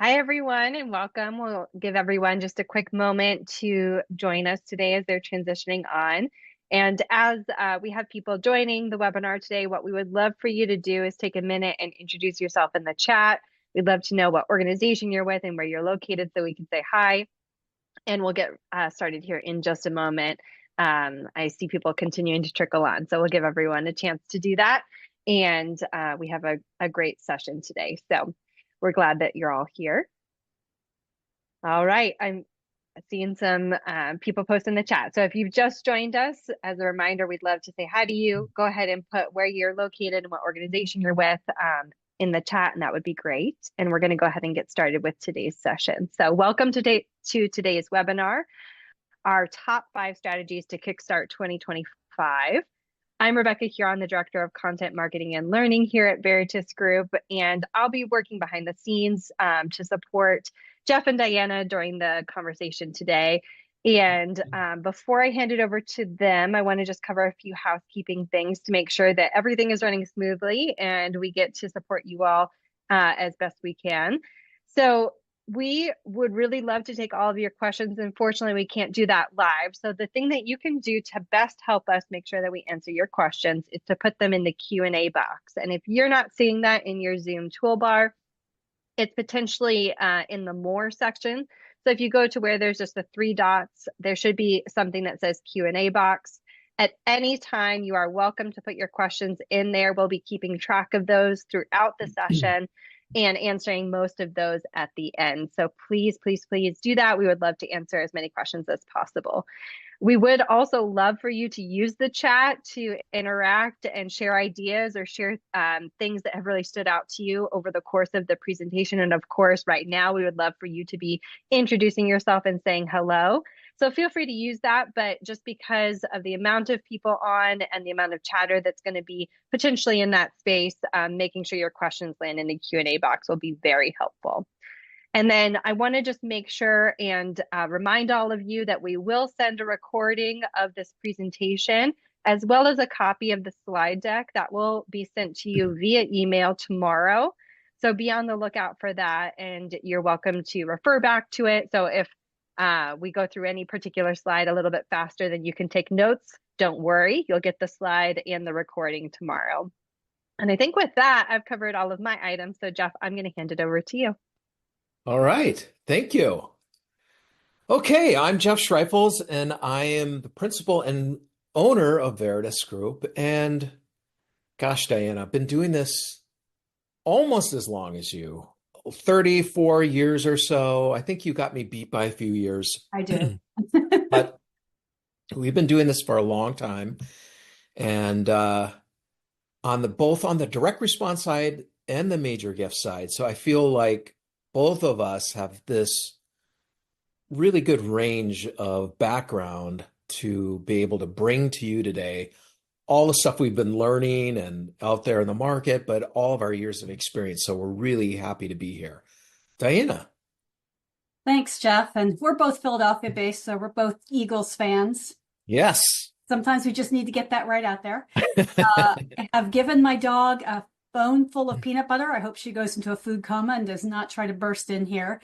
Hi, everyone, and welcome. We'll give everyone just a quick moment to join us today as they're transitioning on. And as we have people joining the webinar today, what we would love for you to do is take a minute and introduce yourself in the chat. We'd love to know what organization you're with and where you're located so we can say hi. And we'll get started here in just a moment. I see people continuing to trickle on, so we'll give everyone a chance to do that. And we have a great session today. So we're glad that you're all here. All right, I'm seeing some people post in the chat. So if you've just joined us, as a reminder, we'd love to say hi to you. Go ahead and put where you're located and what organization you're with in the chat, and that would be great. And we're going to go ahead and get started with today's session. So welcome to today's webinar, our top 5 strategies to Kickstart 2025. I'm Rebecca Huron, the Director of Content Marketing and Learning here at Veritus Group, and I'll be working behind the scenes to support Jeff and Diana during the conversation today. And before I hand it over to them, I want to just cover a few housekeeping things to make sure that everything is running smoothly and we get to support you all as best we can. So we would really love to take all of your questions. Unfortunately, we can't do that live. So the thing that you can do to best help us make sure that we answer your questions is to put them in the Q&A box. And if you're not seeing that in your Zoom toolbar, it's potentially in the More section. So if you go to where there's just the 3 dots, there should be something that says Q&A box. At any time, you are welcome to put your questions in there. We'll be keeping track of those throughout the session and answering most of those at the end. So please, please, please do that. We would love to answer as many questions as possible. We would also love for you to use the chat to interact and share ideas or share things that have really stood out to you over the course of the presentation. And of course, right now, we would love for you to be introducing yourself and saying hello. So feel free to use that, but just because of the amount of people on and the amount of chatter that's going to be potentially in that space, making sure your questions land in the Q&A box will be very helpful. And then I want to just make sure and remind all of you that we will send a recording of this presentation as well as a copy of the slide deck that will be sent to you via email tomorrow. So be on the lookout for that, and you're welcome to refer back to it. So if we go through any particular slide a little bit faster than you can take notes, don't worry, you'll get the slide and the recording tomorrow. And I think with that, I've covered all of my items. So Jeff, I'm going to hand it over to you. All right. Thank you. Okay, I'm Jeff Schreifels, and I am the principal and owner of Veritus Group. And gosh, Diana, I've been doing this almost as long as you, 34 years or so. I think you got me beat by a few years. I did. But we've been doing this for a long time. And both on the direct response side and the major gift side. So I feel like both of us have this really good range of background to be able to bring to you today all the stuff we've been learning and out there in the market, but all of our years of experience. So we're really happy to be here. Diana. Thanks, Jeff. And we're both Philadelphia based, so we're both Eagles fans. Yes. Sometimes we just need to get that right out there. I've given my dog a phone full of peanut butter. I hope she goes into a food coma and does not try to burst in here.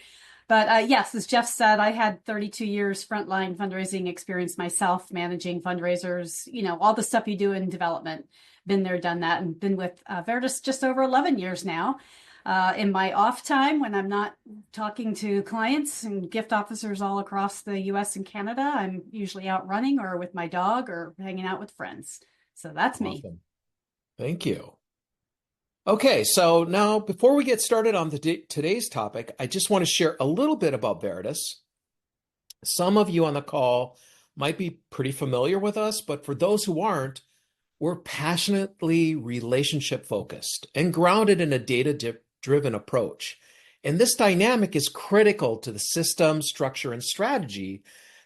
But yes, as Jeff said, I had 32 years frontline fundraising experience myself, managing fundraisers, all the stuff you do in development. Been there, done that, and been with Veritus just over 11 years now. In my off time, when I'm not talking to clients and gift officers all across the US and Canada, I'm usually out running or with my dog or hanging out with friends. So that's me. Awesome. Thank you. Okay, so now before we get started on today's topic, I just want to share a little bit about Veritus. Some of you on the call might be pretty familiar with us, but for those who aren't, we're passionately relationship focused and grounded in a data-driven approach. And this dynamic is critical to the system, structure, and strategy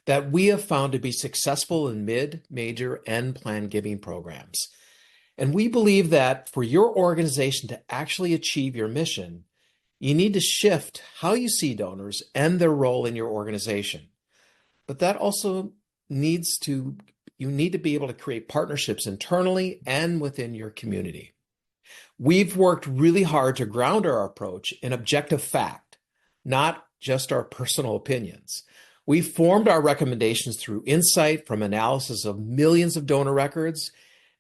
that we have found to be successful in mid, major, and plan giving programs. And we believe that for your organization to actually achieve your mission, you need to shift how you see donors and their role in your organization. But that also you need to be able to create partnerships internally and within your community. We've worked really hard to ground our approach in objective fact, not just our personal opinions. We formed our recommendations through insight from analysis of millions of donor records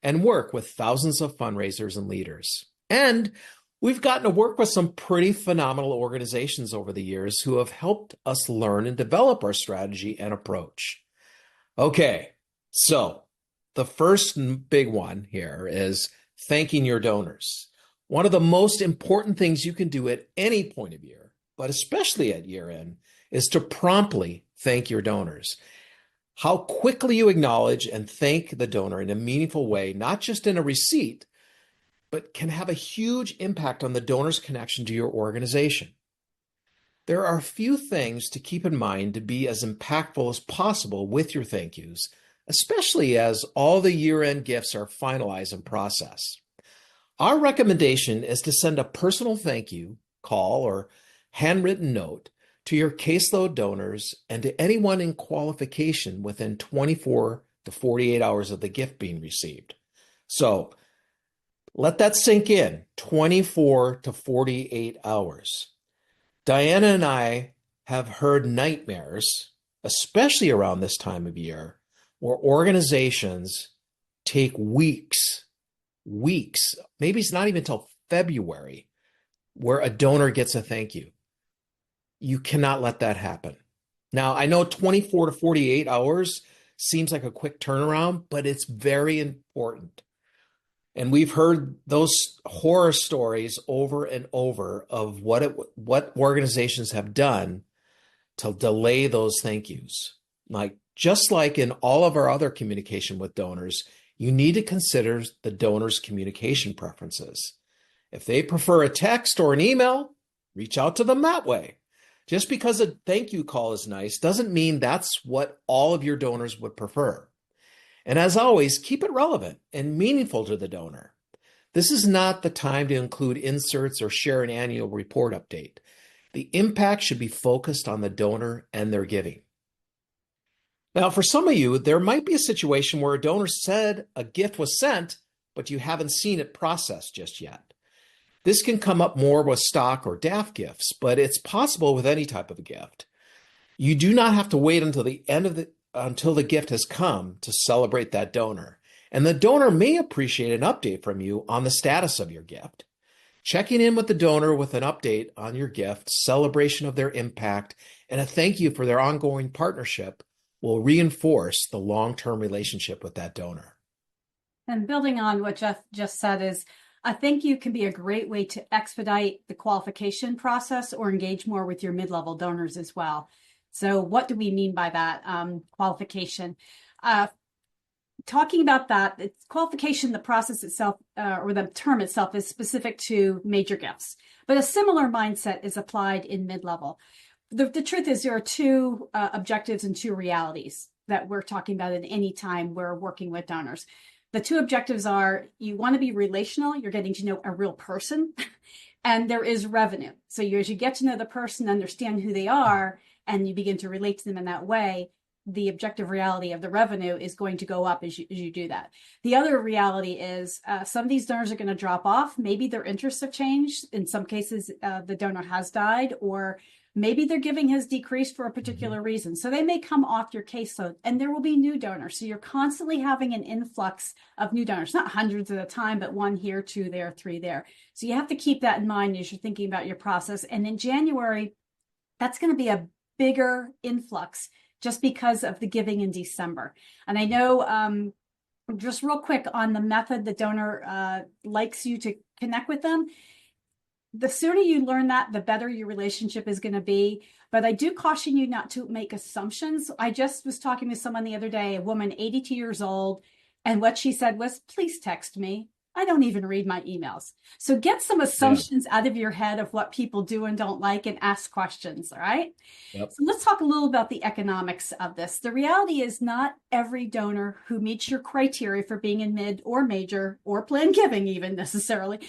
and work with thousands of fundraisers and leaders. And we've gotten to work with some pretty phenomenal organizations over the years who have helped us learn and develop our strategy and approach. Okay, so the first big one here is thanking your donors. One of the most important things you can do at any point of year, but especially at year end, is to promptly thank your donors. How quickly you acknowledge and thank the donor in a meaningful way, not just in a receipt, but can have a huge impact on the donor's connection to your organization. There are a few things to keep in mind to be as impactful as possible with your thank yous, especially as all the year-end gifts are finalized and processed. Our recommendation is to send a personal thank you, call, or handwritten note to your caseload donors and to anyone in qualification within 24 to 48 hours of the gift being received. So let that sink in, 24 to 48 hours. Diana and I have heard nightmares, especially around this time of year, where organizations take weeks, maybe it's not even until February, where a donor gets a thank you. You cannot let that happen. Now, I know 24 to 48 hours seems like a quick turnaround, but it's very important. And we've heard those horror stories over and over of what organizations have done to delay those thank yous. Just like in all of our other communication with donors, you need to consider the donor's communication preferences. If they prefer a text or an email, reach out to them that way. Just because a thank you call is nice doesn't mean that's what all of your donors would prefer. And as always, keep it relevant and meaningful to the donor. This is not the time to include inserts or share an annual report update. The impact should be focused on the donor and their giving. Now, for some of you, there might be a situation where a donor said a gift was sent, but you haven't seen it processed just yet. This can come up more with stock or DAF gifts, but it's possible with any type of a gift. You do not have to wait until the gift has come to celebrate that donor. And the donor may appreciate an update from you on the status of your gift. Checking in with the donor with an update on your gift, celebration of their impact, and a thank you for their ongoing partnership will reinforce the long-term relationship with that donor. And building on what Jeff just said is, I think you can be a great way to expedite the qualification process or engage more with your mid-level donors as well. So what do we mean by that qualification? Talking about that, it's qualification, the process itself or the term itself is specific to major gifts, but a similar mindset is applied in mid-level. The truth is there are two objectives and two realities that we're talking about at any time we're working with donors. The two objectives are you want to be relational, you're getting to know a real person, and there is revenue. So as you get to know the person, understand who they are, and you begin to relate to them in that way, the objective reality of the revenue is going to go up as you do that. The other reality is some of these donors are going to drop off. Maybe their interests have changed. In some cases, the donor has died, or maybe their giving has decreased for a particular reason. So they may come off your caseload and there will be new donors. So you're constantly having an influx of new donors, not hundreds at a time, but one here, two there, three there. So you have to keep that in mind as you're thinking about your process. And in January, that's going to be a bigger influx just because of the giving in December. And I know just real quick on the method the donor likes you to connect with them. The sooner you learn that, the better your relationship is going to be. But I do caution you not to make assumptions. I just was talking with someone the other day, a woman, 82 years old, and what she said was, please text me. I don't even read my emails. So get some assumptions out of your head of what people do and don't like and ask questions, all right? Yep. So let's talk a little about the economics of this. The reality is not every donor who meets your criteria for being in mid or major or planned giving even necessarily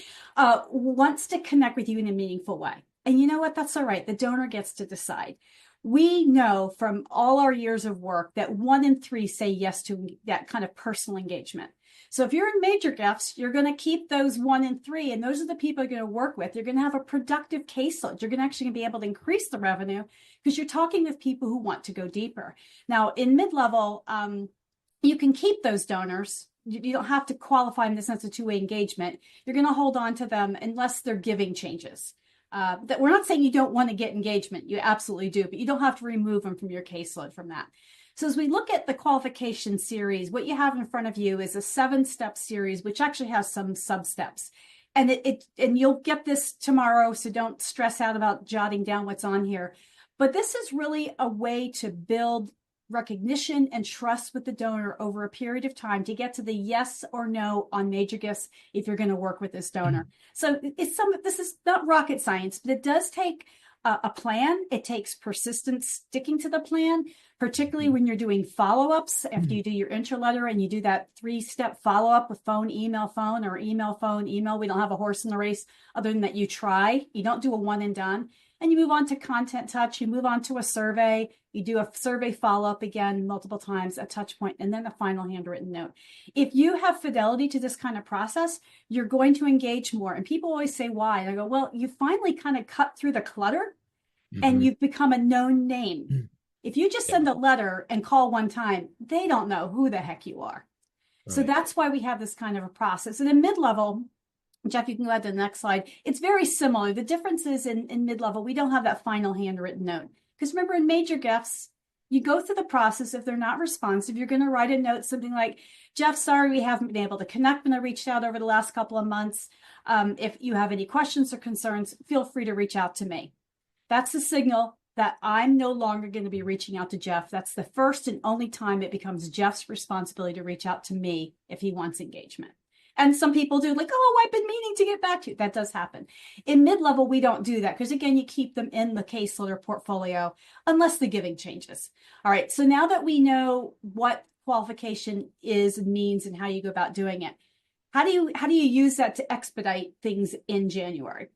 wants to connect with you in a meaningful way. And you know what? That's all right. The donor gets to decide. We know from all our years of work that 1 in 3 say yes to that kind of personal engagement. So if you're in major gifts, you're going to keep those 1 and 3, and those are the people you're going to work with. You're going to have a productive caseload. You're going to actually be able to increase the revenue because you're talking with people who want to go deeper. Now, in mid-level, you can keep those donors. You don't have to qualify them in the sense of two-way engagement. You're going to hold on to them unless their giving changes. That we're not saying you don't want to get engagement. You absolutely do, but you don't have to remove them from your caseload from that. So as we look at the qualification series, what you have in front of you is a 7-step series, which actually has some sub-steps. And and you'll get this tomorrow, so don't stress out about jotting down what's on here. But this is really a way to build recognition and trust with the donor over a period of time to get to the yes or no on major gifts if you're going to work with this donor. So this is not rocket science, but it does take a plan. It takes persistence sticking to the plan, particularly when you're doing follow-ups after you do your intro letter and you do that 3-step follow-up with phone, email, or email, phone, email. We don't have a horse in the race other than that you try. You don't do a one and done. And you move on to content touch, you move on to a survey, you do a survey follow-up again multiple times, a touch point, and then a final handwritten note. If you have fidelity to this kind of process, you're going to engage more. And people always say, why? And I go, well, you finally kind of cut through the clutter and you've become a known name. If you just send a letter and call one time, they don't know who the heck you are. Right. So that's why we have this kind of a process. And in mid-level, Jeff, you can go ahead to the next slide. It's very similar. The difference is in mid-level, we don't have that final handwritten note. Because remember, in major gifts, you go through the process. If they're not responsive, you're going to write a note, something like, Jeff, sorry, we haven't been able to connect when I reached out over the last couple of months. If you have any questions or concerns, feel free to reach out to me. That's a signal that I'm no longer going to be reaching out to Jeff. That's the first and only time it becomes Jeff's responsibility to reach out to me if he wants engagement. And some people do like, oh, I've been meaning to get back to you. That does happen. In mid-level, we don't do that because, again, you keep them in the caseload or portfolio unless the giving changes. All right. So now that we know what qualification is and means and how you go about doing it, how do you use that to expedite things in January?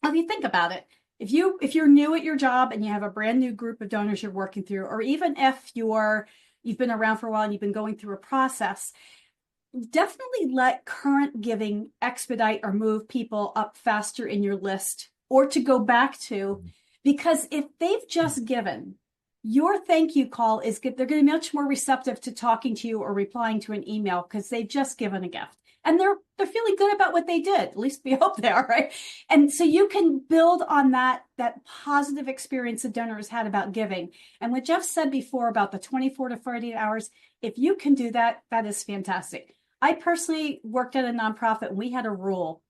If you think about it, if you're new at your job and you have a brand new group of donors you're working through, or even if you've been around for a while and you've been going through a process, definitely let current giving expedite or move people up faster in your list or to go back to, because if they've just given, your thank you call is good. They're going to be much more receptive to talking to you or replying to an email because they've just given a gift and they're feeling good about what they did. At least we hope they are, right? And so you can build on that positive experience the donor has had about giving. And what Jeff said before about the 24 to 48 hours, if you can do that, that is fantastic. I personally worked at a nonprofit and we had a rule.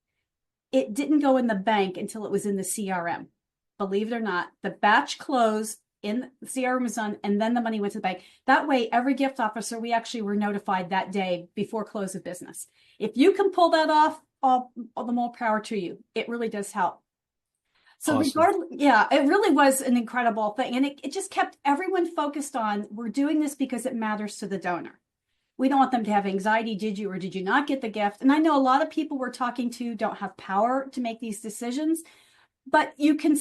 It didn't go in the bank until it was in the CRM. Believe it or not, the batch closed, in the CRM was done, and then the money went to the bank. That way, every gift officer, we actually were notified that day before close of business. If you can pull that off, all the more power to you. It really does help. So awesome. It really was an incredible thing. And it just kept everyone focused on, we're doing this because it matters to the donor. We don't want them to have anxiety. Did you or did you not get the gift? And I know a lot of people we're talking to don't have power to make these decisions, but you can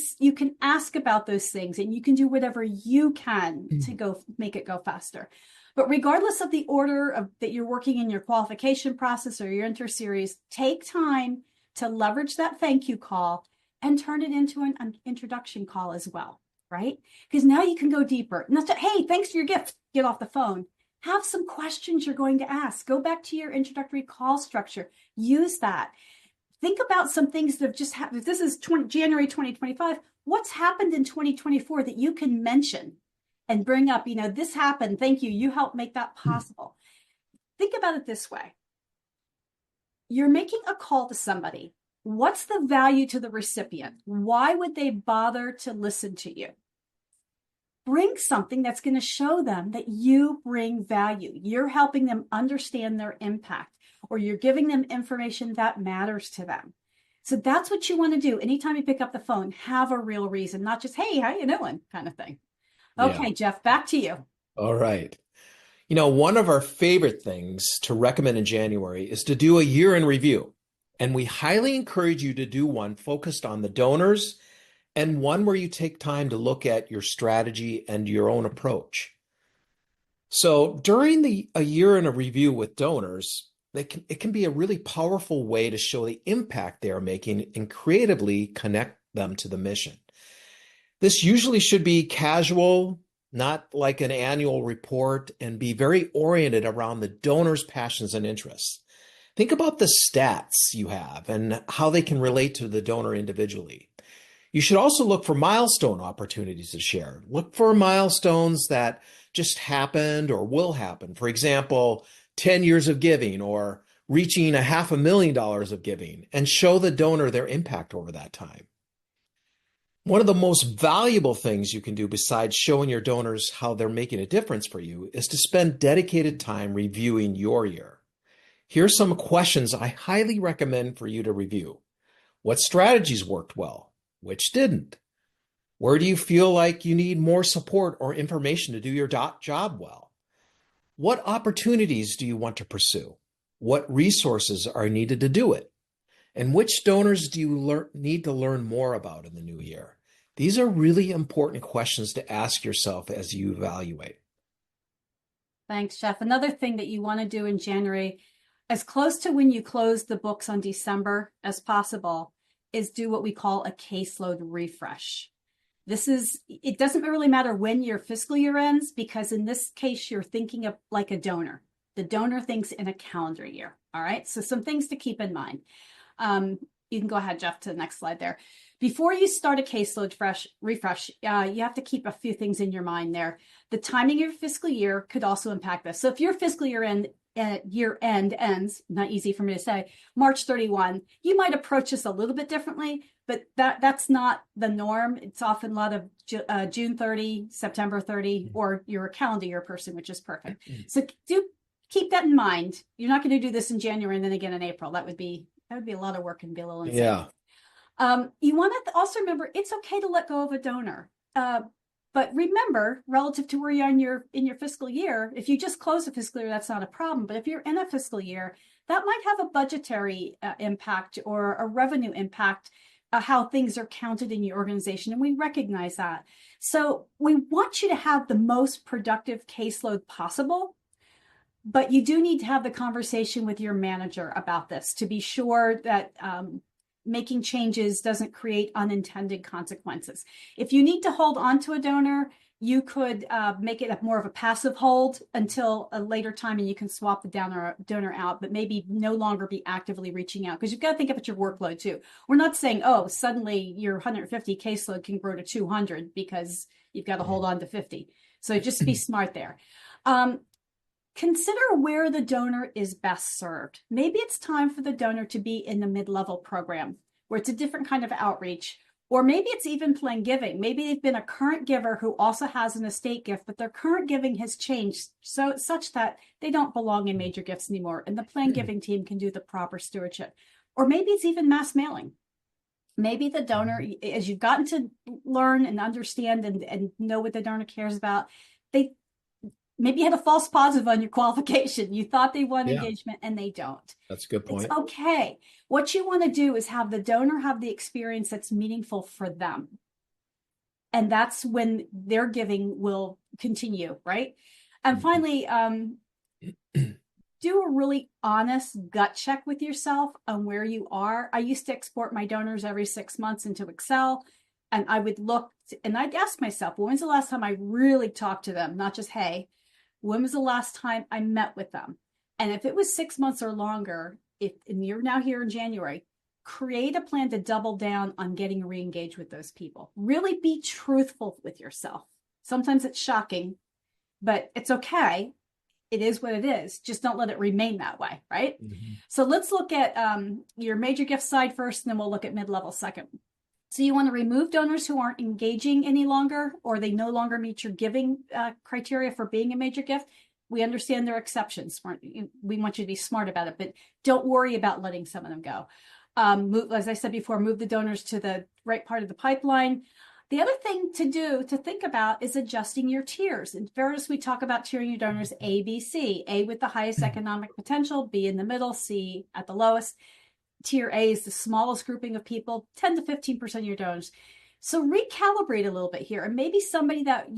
ask about those things and you can do whatever you can to go make it go faster. But regardless of the order that you're working in your qualification process or your inter-series, take time to leverage that thank you call and turn it into an introduction call as well, right? Because now you can go deeper. Not just, hey, thanks for your gift. Get off the phone. Have some questions you're going to ask. Go back to your introductory call structure. Use that. Think about some things that have just happened. If this is January 2025, what's happened in 2024 that you can mention and bring up? This happened. Thank you. You helped make that possible. Think about it this way. You're making a call to somebody. What's the value to the recipient? Why would they bother to listen to you? Bring something that's going to show them that you bring value. You're helping them understand their impact, or you're giving them information that matters to them. So that's what you want to do. Anytime you pick up the phone, have a real reason, not just, hey, how you doing kind of thing. Okay, yeah. Jeff, back to you. All right. One of our favorite things to recommend in January is to do a year in review. And we highly encourage you to do one focused on the donors and one where you take time to look at your strategy and your own approach. So during a year in a review with donors, it can be a really powerful way to show the impact they are making and creatively connect them to the mission. This usually should be casual, not like an annual report, and be very oriented around the donor's passions and interests. Think about the stats you have and how they can relate to the donor individually. You should also look for milestone opportunities to share. Look for milestones that just happened or will happen. For example, 10 years of giving or reaching $500,000 of giving, and show the donor their impact over that time. One of the most valuable things you can do besides showing your donors how they're making a difference for you is to spend dedicated time reviewing your year. Here's some questions I highly recommend for you to review. What strategies worked well? Which didn't? Where do you feel like you need more support or information to do your job well? What opportunities do you want to pursue? What resources are needed to do it? And which donors do you need to learn more about in the new year? These are really important questions to ask yourself as you evaluate. Thanks, Jeff. Another thing that you want to do in January, as close to when you close the books on December as possible, is do what we call a caseload refresh. It doesn't really matter when your fiscal year ends, because in this case, you're thinking of like a donor. The donor thinks in a calendar year. All right. So some things to keep in mind. You can go ahead, Jeff, to the next slide there. Before you start a caseload refresh, you have to keep a few things in your mind there. The timing of your fiscal year could also impact this. So if your fiscal year end ends, not easy for me to say, March 31, you might approach this a little bit differently, but that's not the norm. It's often a lot of June 30, September 30, or you're a calendar year person, which is perfect. So do keep that in mind. You're not going to do this in January and then again in April. That would be a lot of work and be a little insane. Yeah. You want to also remember it's okay to let go of a donor. But remember, relative to where you are in your fiscal year, if you just close a fiscal year, that's not a problem. But if you're in a fiscal year, that might have a budgetary impact or a revenue impact, how things are counted in your organization. And we recognize that. So we want you to have the most productive caseload possible. But you do need to have the conversation with your manager about this to be sure that making changes doesn't create unintended consequences. If you need to hold on to a donor, you could make it more of a passive hold until a later time, and you can swap the donor out, but maybe no longer be actively reaching out, because you've got to think about your workload too. We're not saying, oh, suddenly your 150 caseload can grow to 200 because you've got to hold on to 50. So just be smart there. Consider where the donor is best served. Maybe it's time for the donor to be in the mid-level program where it's a different kind of outreach, or maybe it's even plan giving. Maybe they've been a current giver who also has an estate gift, but their current giving has changed such that they don't belong in major gifts anymore, and the plan giving team can do the proper stewardship. Or maybe it's even mass mailing. Maybe the donor, as you've gotten to learn and understand and know what the donor cares about, maybe you had a false positive on your qualification. You thought they want engagement and they don't. That's a good point. It's okay. What you want to do is have the donor have the experience that's meaningful for them. And that's when their giving will continue, right? And finally, do a really honest gut check with yourself on where you are. I used to export my donors every 6 months into Excel. And I would look and I'd ask myself, well, when's the last time I really talked to them? Not just, hey, when was the last time I met with them? And if it was 6 months or longer, and you're now here in January, create a plan to double down on getting re-engaged with those people. Really be truthful with yourself. Sometimes it's shocking, but it's okay. It is what it is. Just don't let it remain that way, right? So let's look at your major gift side first, and then we'll look at mid-level second. So you want to remove donors who aren't engaging any longer, or they no longer meet your giving criteria for being a major gift. We understand there are exceptions. We want you to be smart about it, but don't worry about letting some of them go. As I said before, move the donors to the right part of the pipeline. The other thing to think about is adjusting your tiers. In Veritus, we talk about tiering your donors A, B, C. A with the highest economic potential, B in the middle, C at the lowest. Tier A is the smallest grouping of people, 10 to 15% of your donors. So recalibrate a little bit here. And maybe somebody that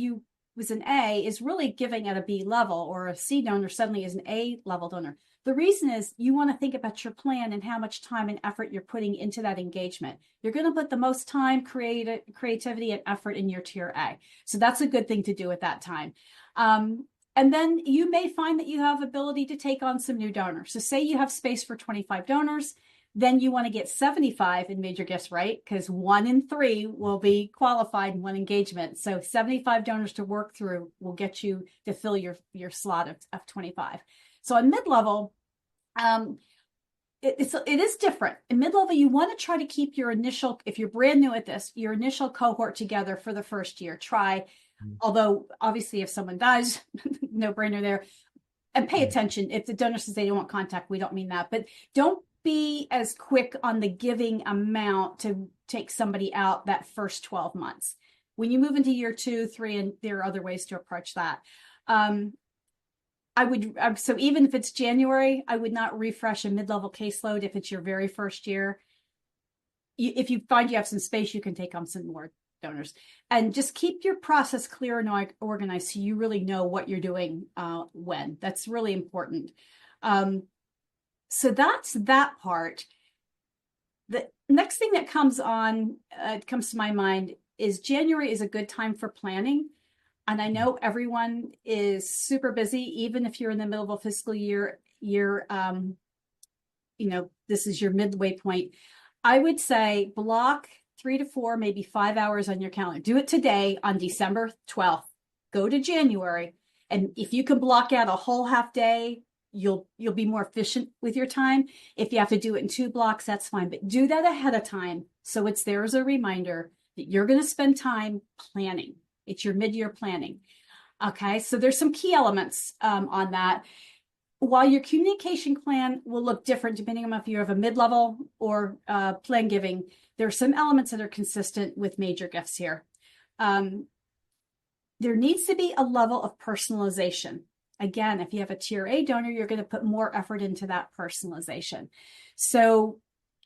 was an A is really giving at a B level, or a C donor suddenly is an A level donor. The reason is you want to think about your plan and how much time and effort you're putting into that engagement. You're going to put the most time, creativity, and effort in your tier A. So that's a good thing to do at that time. And then you may find that you have ability to take on some new donors. So say you have space for 25 donors, then you want to get 75 in major gifts, right? Because 1 in 3 will be qualified in one engagement. So 75 donors to work through will get you to fill your slot of 25. So in mid-level, it is different. In mid-level, you want to try to keep your initial, if you're brand new at this, your initial cohort together for the first year. Try, although obviously if someone dies, no brainer there. And pay attention. If the donor says they don't want contact, we don't mean that. But don't be as quick on the giving amount to take somebody out that first 12 months. When you move into year 2, 3, and there are other ways to approach that. So even if it's January, I would not refresh a mid-level caseload if it's your very first year. If you find you have some space, you can take on some more donors. And just keep your process clear and organized so you really know what you're doing when. That's really important. So that's that part. The next thing that comes to my mind is January is a good time for planning. And I know everyone is super busy, even if you're in the middle of a fiscal year, this is your midway point. I would say block 3 to 4, maybe 5 hours on your calendar. Do it today on December 12th. Go to January. And if you can block out a whole half day, you'll be more efficient with your time. If you have to do it in 2 blocks, that's fine. But do that ahead of time. So it's there as a reminder that you're going to spend time planning. It's your mid-year planning. Okay, so there's some key elements on that. While your communication plan will look different depending on if you have a mid-level or plan giving, there are some elements that are consistent with major gifts here. There needs to be a level of personalization. Again, if you have a tier A donor, you're going to put more effort into that personalization. So,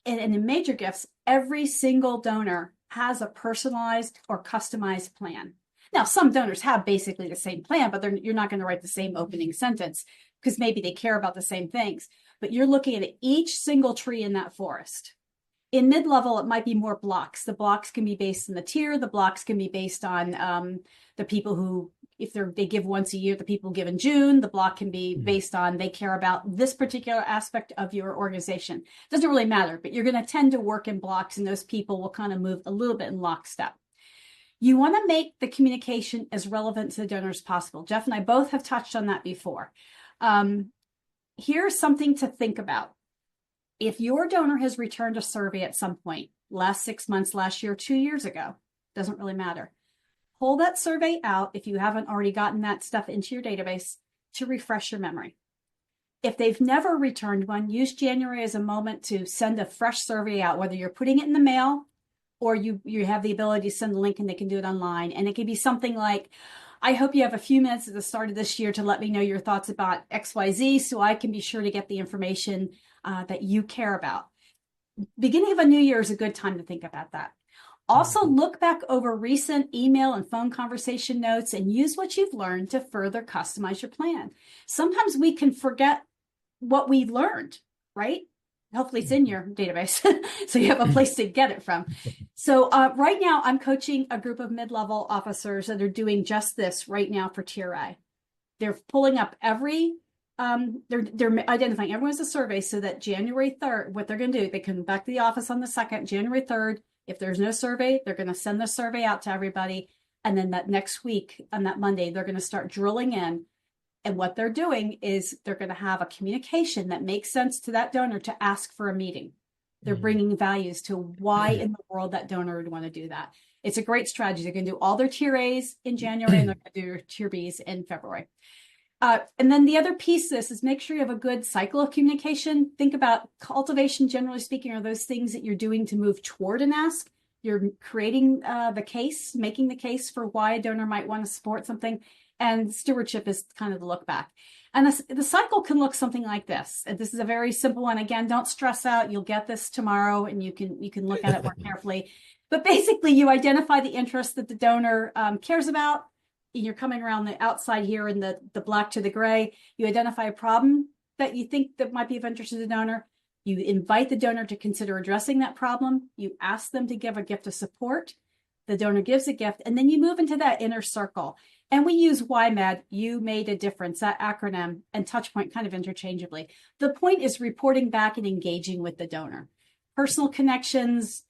and in major gifts, every single donor has a personalized or customized plan. Now, some donors have basically the same plan, but you're not going to write the same opening sentence because maybe they care about the same things. But you're looking at each single tree in that forest. In mid-level, it might be more blocks. The blocks can be based on the tier. The blocks can be based on the people who, if they give once a year, the people give in June. The block can be based on they care about this particular aspect of your organization. It doesn't really matter, but you're going to tend to work in blocks, and those people will kind of move a little bit in lockstep. You want to make the communication as relevant to the donor as possible. Jeff and I both have touched on that before. Here's something to think about. If your donor has returned a survey at some point, last 6 months, last year, 2 years ago, doesn't really matter. Pull that survey out if you haven't already gotten that stuff into your database to refresh your memory. If they've never returned one, use January as a moment to send a fresh survey out, whether you're putting it in the mail or you have the ability to send the link and they can do it online. And it can be something like, I hope you have a few minutes at the start of this year to let me know your thoughts about XYZ so I can be sure to get the information that you care about. Beginning of a new year is a good time to think about that. Also, look back over recent email and phone conversation notes and use what you've learned to further customize your plan. Sometimes we can forget what we learned, right? Hopefully it's in your database, so you have a place to get it from. So right now, I'm coaching a group of mid-level officers that are doing just this right now for Tier A. They're pulling up they're identifying everyone as a survey so that January 3rd, what they're going to do, they come back to the office on the 2nd, January 3rd. If there's no survey, they're going to send the survey out to everybody. And then that next week, on that Monday, they're going to start drilling in. And what they're doing is they're going to have a communication that makes sense to that donor to ask for a meeting. They're bringing values to why in the world that donor would want to do that. It's a great strategy. They're going to do all their Tier A's in January and they're going to do their Tier B's in February. And then the other piece of this is make sure you have a good cycle of communication. Think about cultivation, generally speaking, are those things that you're doing to move toward an ask. You're creating the case, making the case for why a donor might want to support something. And stewardship is kind of the look back. And the cycle can look something like this. This is a very simple one. Again, don't stress out. You'll get this tomorrow and you can look at it more carefully. But basically, you identify the interest that the donor cares about. You're coming around the outside here in the black to the gray. You identify a problem that you think that might be of interest to the donor. You invite the donor to consider addressing that problem. You ask them to give a gift of support. The donor gives a gift, and then you move into that inner circle. And we use YMAD, you made a difference, that acronym, and Touchpoint kind of interchangeably. The point is reporting back and engaging with the donor. Personal connections,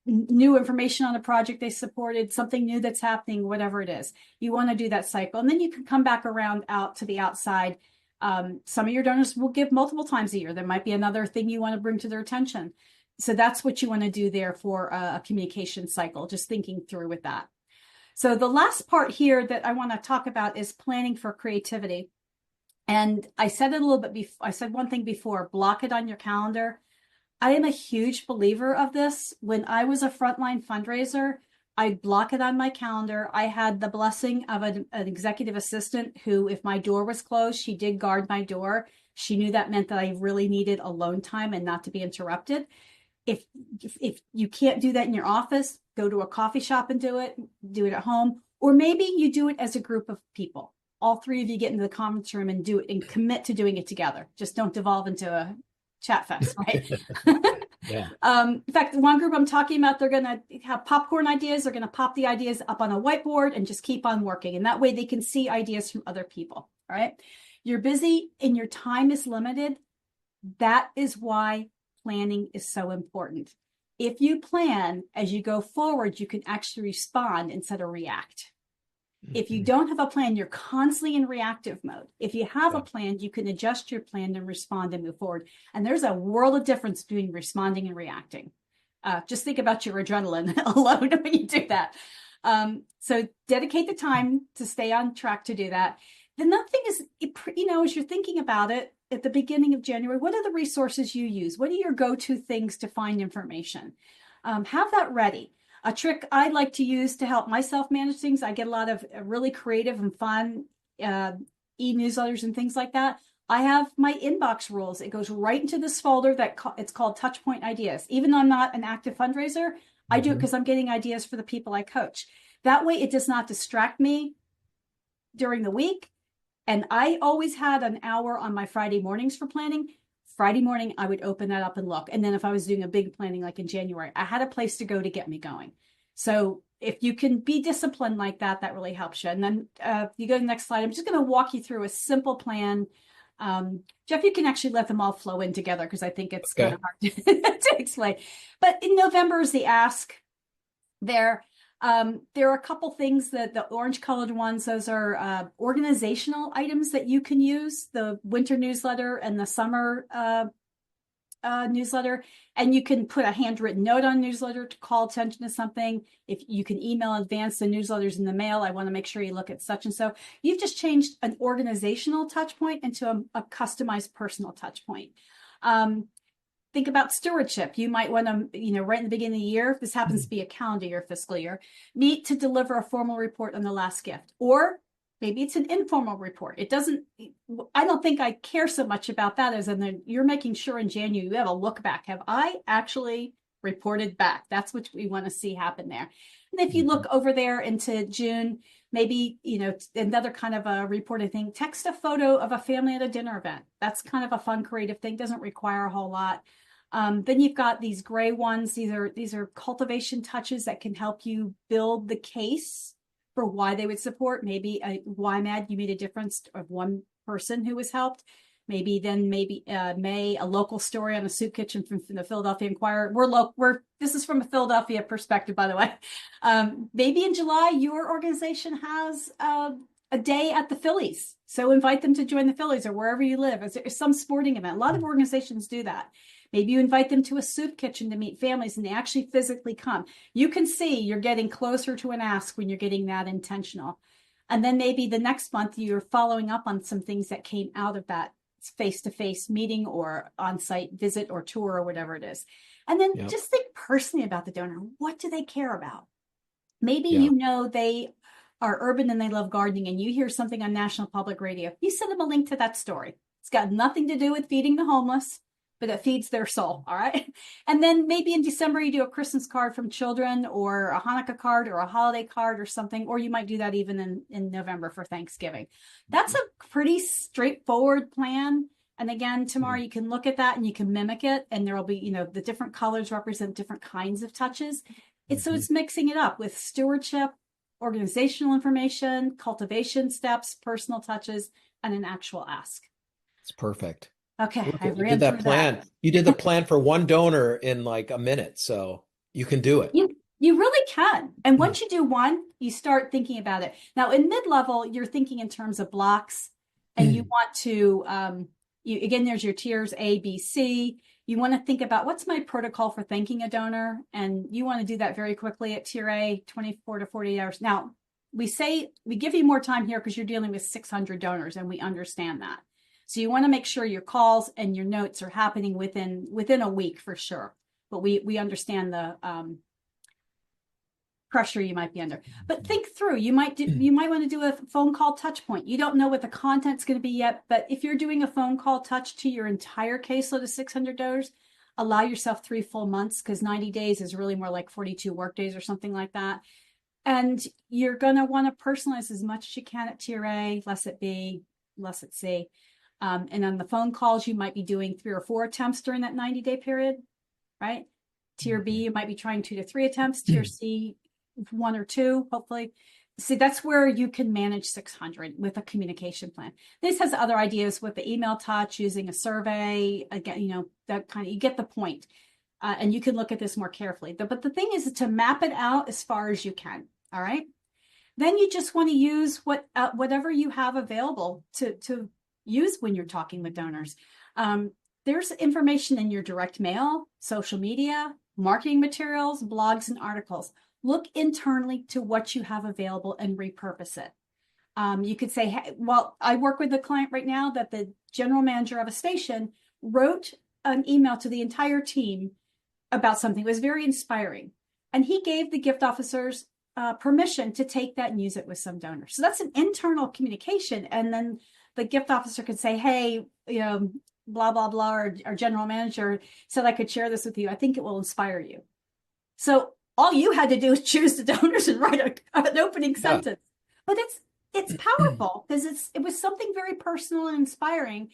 new information on a project they supported, something new that's happening, whatever it is. You want to do that cycle. And then you can come back around out to the outside. Some of your donors will give multiple times a year. There might be another thing you want to bring to their attention. So that's what you want to do there for a communication cycle, just thinking through with that. So the last part here that I want to talk about is planning for creativity. And I said it a little bit before. I said one thing before, block it on your calendar. I am a huge believer of this. When I was a frontline fundraiser, I'd block it on my calendar. I had the blessing of an executive assistant who, if my door was closed, she did guard my door. She knew that meant that I really needed alone time and not to be interrupted. If you can't do that in your office, go to a coffee shop and do it at home, or maybe you do it as a group of people. All three of you get into the conference room and do it and commit to doing it together. Just don't devolve into a chat fest, right? Yeah. In fact, the one group I'm talking about, they're going to have popcorn ideas. They're going to pop the ideas up on a whiteboard and just keep on working. And that way they can see ideas from other people, all right? You're busy and your time is limited. That is why planning is so important. If you plan as you go forward, you can actually respond instead of react. If you don't have a plan, you're constantly in reactive mode. If you have a plan, you can adjust your plan and respond and move forward. And there's a world of difference between responding and reacting. Just think about your adrenaline alone when you do that. So dedicate the time to stay on track to do that. The other thing is, as you're thinking about it at the beginning of January, what are the resources you use? What are your go-to things to find information? Have that ready. A trick I like to use to help myself manage things, I get a lot of really creative and fun e-newsletters and things like that. I have my inbox rules. It goes right into this folder it's called Touchpoint Ideas. Even though I'm not an active fundraiser, I do it because I'm getting ideas for the people I coach. That way it does not distract me during the week. And I always had an hour on my Friday mornings for planning. Friday morning, I would open that up and look. And then if I was doing a big planning like in January, I had a place to go to get me going. So if you can be disciplined like that, that really helps you. And then you go to the next slide. I'm just going to walk you through a simple plan. Jeff, you can actually let them all flow in together because I think it's kind of hard to explain. But in November is the ask there. There are a couple things that the orange colored ones, those are organizational items that you can use, the winter newsletter and the summer newsletter. And you can put a handwritten note on newsletter to call attention to something. If you can email in advance the newsletters in the mail, I want to make sure you look at such and so. You've just changed an organizational touch point into a customized personal touch point. Think about stewardship. You might want to, right in the beginning of the year, if this happens to be a calendar year, fiscal year, meet to deliver a formal report on the last gift. Or maybe it's an informal report. I don't think I care so much about that as in you're making sure in January you have a look back. Have I actually reported back? That's what we want to see happen there. And if you look over there into June, maybe, another kind of a reported thing, text a photo of a family at a dinner event. That's kind of a fun, creative thing. Doesn't require a whole lot. Then you've got these gray ones. These are cultivation touches that can help you build the case for why they would support. Maybe a YMAD, you made a difference of one person who was helped. Maybe May, a local story on a soup kitchen from the Philadelphia Inquirer. This is from a Philadelphia perspective, by the way. Maybe in July, your organization has a day at the Phillies. So invite them to join the Phillies or wherever you live. It's some sporting event. A lot of organizations do that. Maybe you invite them to a soup kitchen to meet families and they actually physically come. You can see you're getting closer to an ask when you're getting that intentional. And then maybe the next month you're following up on some things that came out of that face-to-face meeting or on-site visit or tour or whatever it is. And then just think personally about the donor. What do they care about? Maybe they are urban and they love gardening and you hear something on National Public Radio. You send them a link to that story. It's got nothing to do with feeding the homeless, but it feeds their soul, all right? And then maybe in December, you do a Christmas card from children or a Hanukkah card or a holiday card or something, or you might do that even in November for Thanksgiving. That's a pretty straightforward plan. And again, tomorrow you can look at that and you can mimic it, and there will be, the different colors represent different kinds of touches. So it's mixing it up with stewardship, organizational information, cultivation steps, personal touches, and an actual ask. It's perfect. Okay, Look, I you ran did that through plan. that. You did the plan for one donor in like a minute, so you can do it. You really can. And once you do one, you start thinking about it. Now, in mid-level, you're thinking in terms of blocks, and you want to, again, there's your tiers A, B, C. You want to think about what's my protocol for thanking a donor, and you want to do that very quickly at tier A, 24 to 48 hours. Now, we give you more time here because you're dealing with 600 donors, and we understand that. So you want to make sure your calls and your notes are happening within a week for sure. But we understand the pressure you might be under. But think through. You might want to do a phone call touch point. You don't know what the content's going to be yet, but if you're doing a phone call touch to your entire caseload of 600 donors, allow yourself 3 full months, because 90 days is really more like 42 work days or something like that. And you're going to want to personalize as much as you can at tier A, less at B, less at C. And on the phone calls, you might be doing 3 or 4 attempts during that 90-day period, right? Tier B, you might be trying 2 to 3 attempts. Tier C, 1 or 2, hopefully. See, that's where you can manage 600 with a communication plan. This has other ideas with the email touch, using a survey, again, that kind of, you get the point. And you can look at this more carefully. But the thing is to map it out as far as you can, all right? Then you just want to use whatever you have available to use when you're talking with donors. There's information in your direct mail, social media, marketing materials, blogs, and articles. Look internally to what you have available and repurpose it. You could say, hey, well, I work with a client right now that the general manager of a station wrote an email to the entire team about something. It was very inspiring. And he gave the gift officers permission to take that and use it with some donors. So that's an internal communication. And then the gift officer could say, hey, blah, blah, blah, or our general manager said I could share this with you. I think it will inspire you. So all you had to do is choose the donors and write an opening sentence. But it's powerful because it was something very personal and inspiring.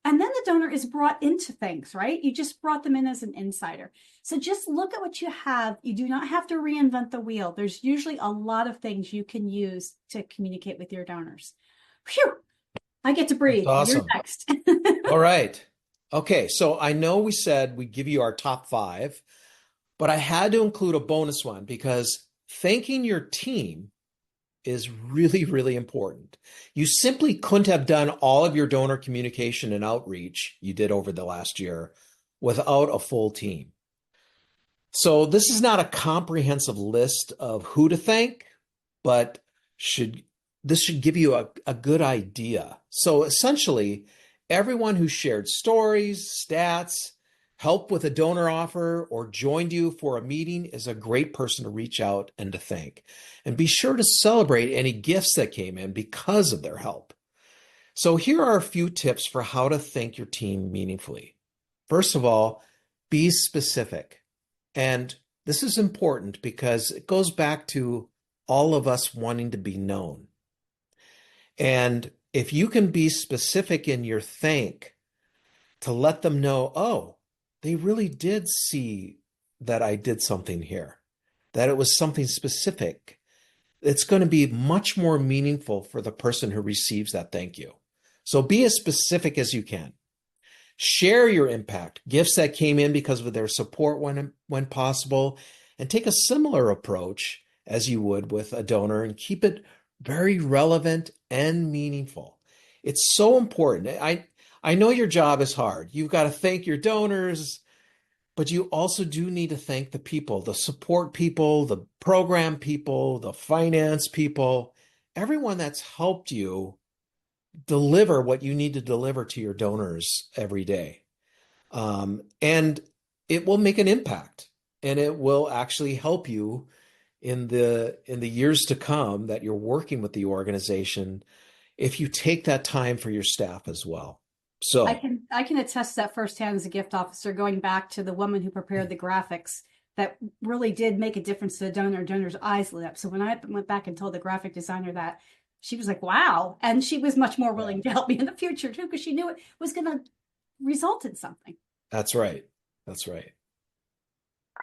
And then the donor is brought into things, right? You just brought them in as an insider. So just look at what you have. You do not have to reinvent the wheel. There's usually a lot of things you can use to communicate with your donors. Phew! I get to breathe. That's awesome. You're next. All right. Okay, so I know we said we give you our top 5, but I had to include a bonus one because thanking your team is really, really important. You simply couldn't have done all of your donor communication and outreach you did over the last year without a full team. So this is not a comprehensive list of who to thank, but this should give you a good idea. So essentially, everyone who shared stories, stats, helped with a donor offer, or joined you for a meeting is a great person to reach out and to thank. And be sure to celebrate any gifts that came in because of their help. So here are a few tips for how to thank your team meaningfully. First of all, be specific. And this is important because it goes back to all of us wanting to be known. And if you can be specific in your thank to let them know, oh, they really did see that I did something here, that it was something specific, it's going to be much more meaningful for the person who receives that thank you. So be as specific as you can. Share your impact, gifts that came in because of their support when possible, and take a similar approach as you would with a donor and keep it very relevant and meaningful. It's so important. I know your job is hard. You've got to thank your donors, but you also do need to thank the people, the support people, the program people, the finance people, everyone that's helped you deliver what you need to deliver to your donors every day. And it will make an impact, and it will actually help you in the years to come that you're working with the organization if you take that time for your staff as well. So I can attest to that firsthand as a gift officer, going back to the woman who prepared the graphics that really did make a difference to the donor's eyes lit up. So when I went back and told the graphic designer that, she was like, wow. And she was much more willing to help me in the future too, because she knew it was going to result in something. That's right. That's right.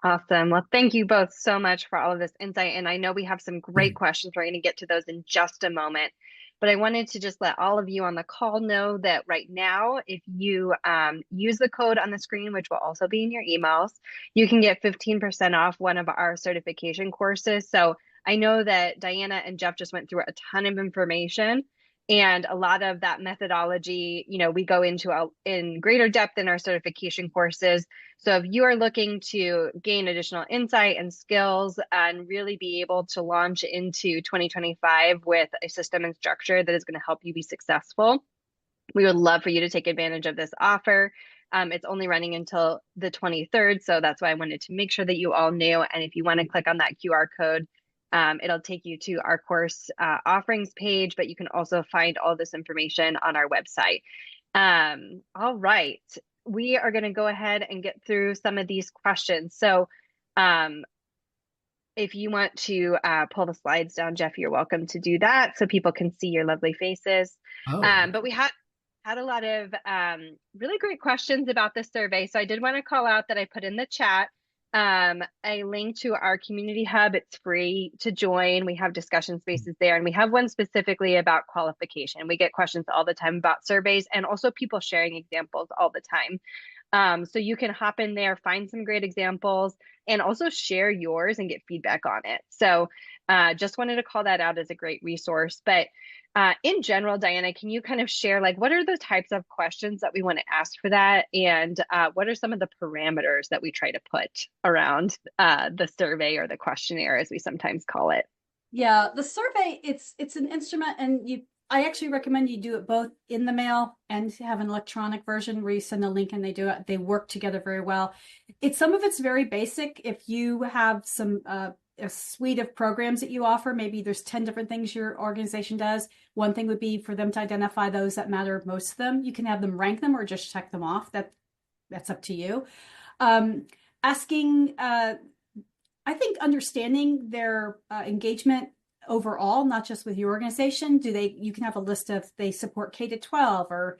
Awesome. Well, thank you both so much for all of this insight. And I know we have some great questions. We're going to get to those in just a moment. But I wanted to just let all of you on the call know that right now, if you use the code on the screen, which will also be in your emails, you can get 15% off one of our certification courses. So I know that Diana and Jeff just went through a ton of information. And a lot of that methodology, we go into in greater depth in our certification courses. So if you are looking to gain additional insight and skills and really be able to launch into 2025 with a system and structure that is going to help you be successful, we would love for you to take advantage of this offer. It's only running until the 23rd. So that's why I wanted to make sure that you all knew. And if you want to click on that QR code, it'll take you to our course offerings page, but you can also find all this information on our website. All right. We are going to go ahead and get through some of these questions. So if you want to pull the slides down, Jeff, you're welcome to do that so people can see your lovely faces. Oh. But we had a lot of really great questions about this survey. So I did want to call out that I put in the chat a link to our community hub. It's free to join. We have discussion spaces there, and we have one specifically about qualification. We get questions all the time about surveys and also people sharing examples all the time. So you can hop in there, find some great examples, and also share yours and get feedback on it. So just wanted to call that out as a great resource. But in general, Diana, can you kind of share what are the types of questions that we want to ask for that? And what are some of the parameters that we try to put around the survey or the questionnaire, as we sometimes call it? Yeah, the survey, it's an instrument, and I actually recommend you do it both in the mail and have an electronic version where you send a link and they do it. They work together very well. Some of it's very basic. If you have a suite of programs that you offer, maybe there's 10 different things your organization does. One thing would be for them to identify those that matter most to them. You can have them rank them or just check them off. That's up to you. Asking, I think understanding their engagement overall, not just with your organization. You can have a list of they support K-12 or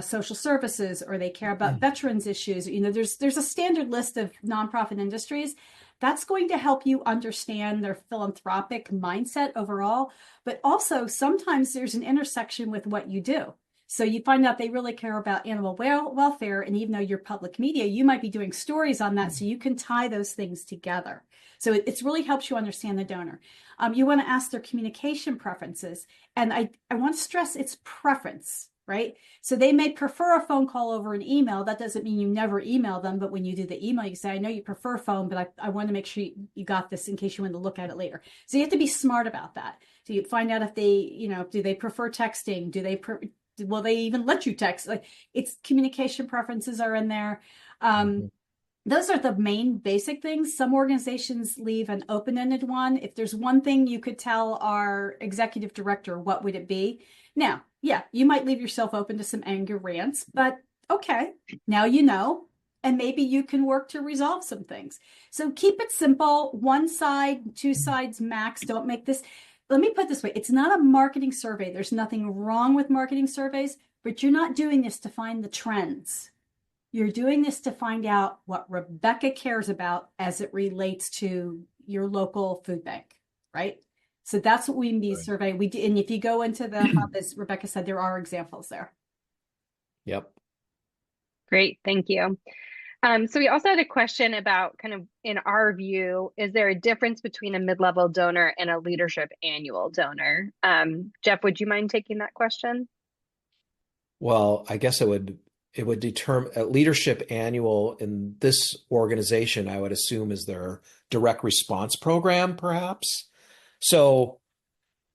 social services, or they care about veterans issues. There's a standard list of nonprofit industries. That's going to help you understand their philanthropic mindset overall. But also sometimes there's an intersection with what you do. So you find out they really care about animal welfare. And even though you're public media, you might be doing stories on that. So you can tie those things together. So it really helps you understand the donor. You want to ask their communication preferences. And I want to stress it's preference, right? So they may prefer a phone call over an email. That doesn't mean you never email them. But when you do the email, you say, I know you prefer phone, but I want to make sure you got this in case you want to look at it later. So you have to be smart about that. So you find out if they, do they prefer texting? Will they even let you text? It's communication preferences are in there. Those are the main basic things. Some organizations leave an open-ended one. If there's one thing you could tell our executive director, what would it be? Now, yeah, you might leave yourself open to some anger rants, but okay, now you know, and maybe you can work to resolve some things. So keep it simple, one side, two sides max. Don't make this, let me put it this way. It's not a marketing survey. There's nothing wrong with marketing surveys, but you're not doing this to find the trends. You're doing this to find out what Rebecca cares about as it relates to your local food bank, right? So that's what we mean by survey. And if you go into the hub, as Rebecca said, there are examples there. Yep. Great, thank you. So we also had a question about kind of, in our view, is there a difference between a mid-level donor and a leadership annual donor? Jeff, would you mind taking that question? Well, I guess it would determine a leadership annual in this organization, I would assume, is their direct response program, perhaps. So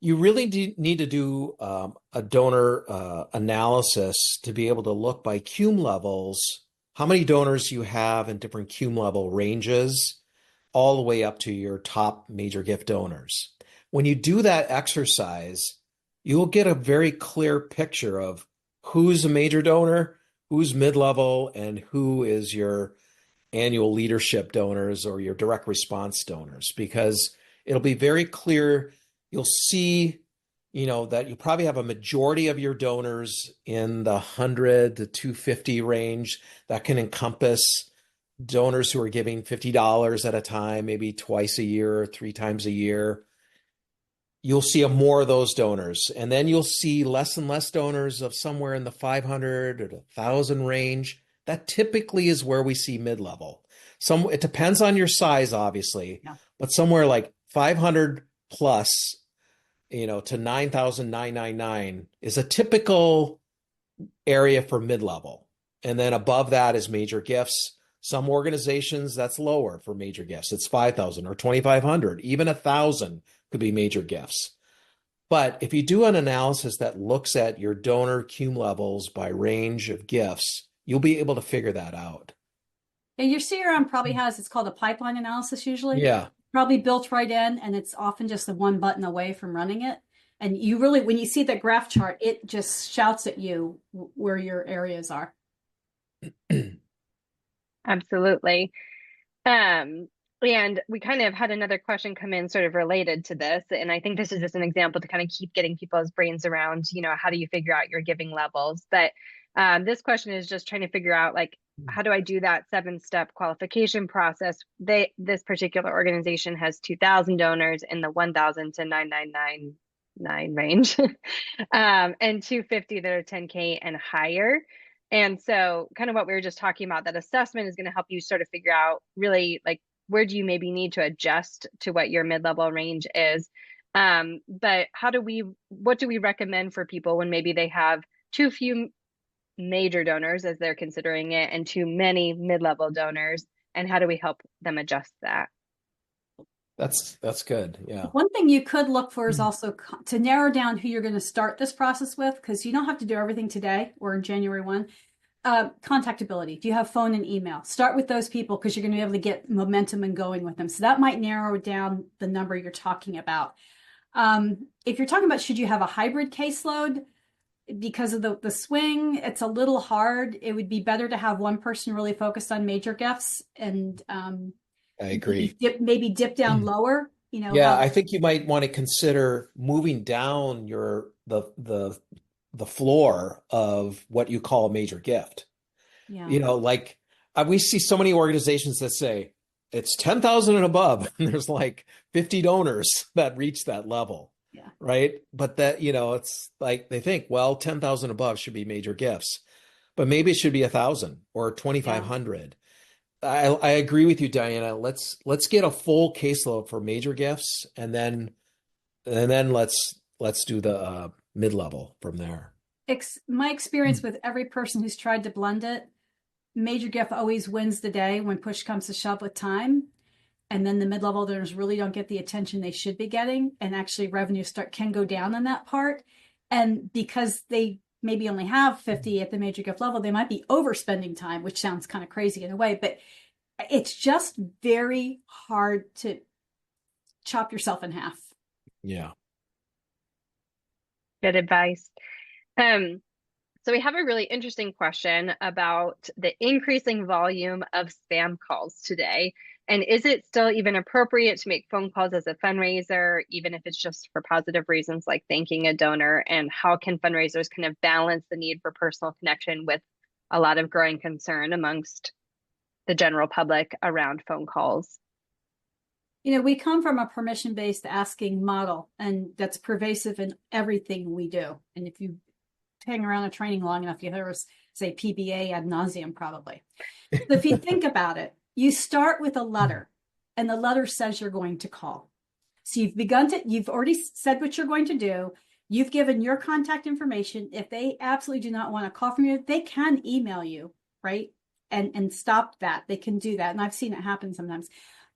you really need to do a donor analysis to be able to look by cum levels, how many donors you have in different cum level ranges, all the way up to your top major gift donors. When you do that exercise, you'll get a very clear picture of who's a major donor, who's mid-level, and who is your annual leadership donors or your direct response donors, because it'll be very clear. You'll see that you probably have a majority of your donors in the 100 to 250 range. That can encompass donors who are giving $50 at a time, maybe twice a year, 3 times a year. You'll see more of those donors. And then you'll see less and less donors of somewhere in the 500 or 1,000 range. That typically is where we see mid-level. It depends on your size, obviously, but somewhere like 500 plus, to 9,999 is a typical area for mid-level. And then above that is major gifts. Some organizations, that's lower for major gifts. It's 5,000 or 2,500, even 1,000 could be major gifts. But if you do an analysis that looks at your donor cum levels by range of gifts, you'll be able to figure that out. And your CRM probably has, it's called a pipeline analysis usually. Yeah. Probably built right in, and it's often just the one button away from running it. And you really, when you see that graph chart, it just shouts at you where your areas are. Absolutely. And we kind of had another question come in sort of related to this. And I think this is just an example to kind of keep getting people's brains around, how do you figure out your giving levels? But this question is just trying to figure out, like, how do I do that 7-step qualification process? This particular organization has 2,000 donors in the 1,000 to 9,999 range, and 250 that are 10K and higher. And so kind of what we were just talking about, that assessment is going to help you sort of figure out really, like, where do you maybe need to adjust to what your mid-level range is. But what do we recommend for people when maybe they have too few major donors, as they're considering it, and too many mid-level donors? And how do we help them adjust that? That's good. Yeah. One thing you could look for is also to narrow down who you're going to start this process with, because you don't have to do everything today or in January 1. Contactability. Do you have phone and email? Start with those people, because you're going to be able to get momentum and going with them. So that might narrow down the number you're talking about. If you're talking about, should you have a hybrid caseload because of the swing, it's a little hard. It would be better to have one person really focused on major gifts and I agree. Maybe dip down lower. Yeah, I think you might want to consider moving down the floor of what you call a major gift. Yeah. Like we see so many organizations that say it's 10,000 and above, and there's like 50 donors that reach that level. Yeah. Right. But that, it's like they think, well, 10,000 above should be major gifts, but maybe it should be 1,000 or 2,500. Yeah. I agree with you, Diana. Let's get a full caseload for major gifts, and then let's do the mid-level from there. My experience with every person who's tried to blend it, major gift always wins the day when push comes to shove with time. And then the mid-level donors really don't get the attention they should be getting. And actually revenue can go down on that part. And because they maybe only have 50 at the major gift level, they might be overspending time, which sounds kind of crazy in a way, but it's just very hard to chop yourself in half. Yeah. Good advice. So we have a really interesting question about the increasing volume of spam calls today. And is it still even appropriate to make phone calls as a fundraiser, even if it's just for positive reasons like thanking a donor? And how can fundraisers kind of balance the need for personal connection with a lot of growing concern amongst the general public around phone calls? We come from a permission-based asking model, and that's pervasive in everything we do. And if you hang around a training long enough, you hear us say PBA ad nauseum, probably. So if you think about it, you start with a letter, and the letter says you're going to call. So you've already said what you're going to do. You've given your contact information. If they absolutely do not want to call from you, they can email you, right? And stop that. They can do that. And I've seen it happen sometimes.